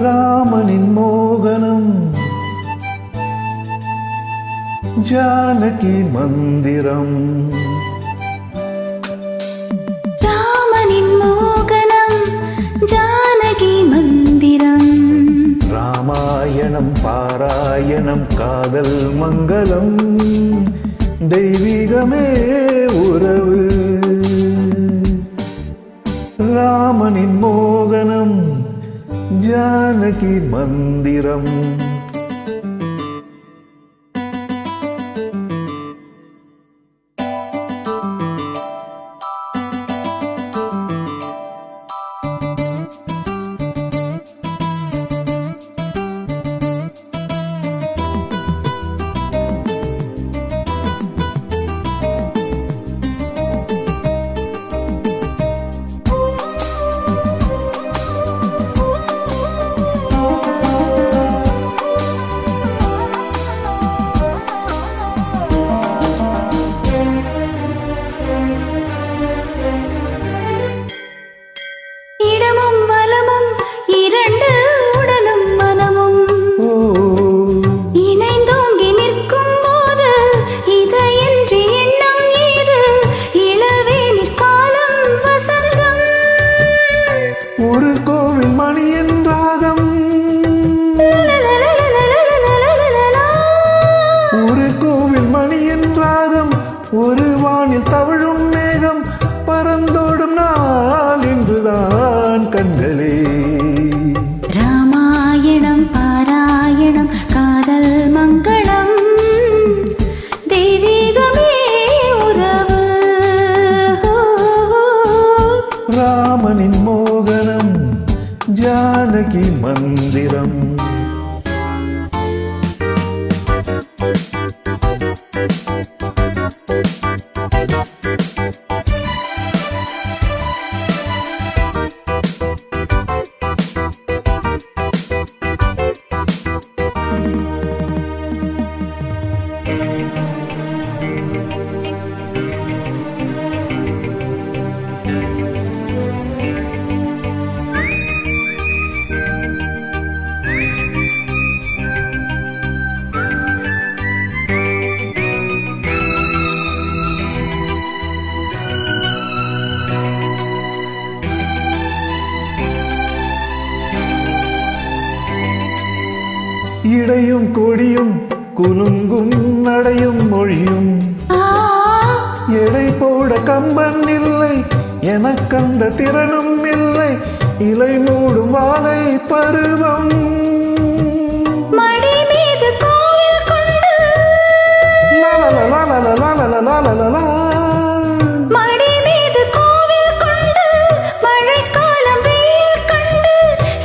ராமனின் மோகனம் ஜானகி மந்திரம். ராமனின் மோகனம் ஜானகி மந்திரம். ராமாயணம் பாராயணம் காதல் மங்களம் தெய்வீகமே உறவு. ராமனின் மோகனம் ஜானகி மந்திரம். ஒரு கோவில் மணியின் ராகம், ஒரு கோவில் மணியின் ராகம், ஒரு வானில் தவழும் மேகம், பறந்தோடும் நாள் என்றுதான் கண்களே. ராமாயணம் பாராயணம் காதல் மங்களம் தெய்வீகமே உறவு. ராமனின் மோகனம் ஜானகி மந்திரம். இடையும் கொடியும் குலுங்கும் நடையும் மொழியும், எடை போட கம்பன் இல்லை, எனக்கந்த திறனும் இல்லை, இலை மூடும் வாழை பருவம். மடி மீது கோயில் கொண்டு மடி மீது கோவில் கொண்டு மழைக்காலம் வெயில் கண்டு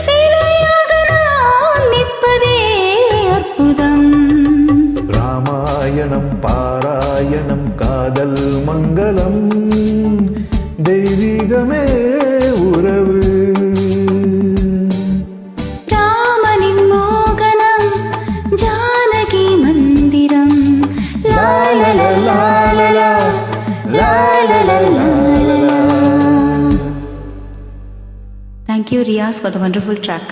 சிலையாக நான் நிற்பதே அற்புதம். ராமாயணம் பாராயணம் காதல் மங்களம் தெய்வீகமே உறவு. ராமனின் மோகனம் ஜானகி மந்திரம். லா லா லா லா லா லா லா லா லா லா. Thank you, Riaz, for the wonderful track.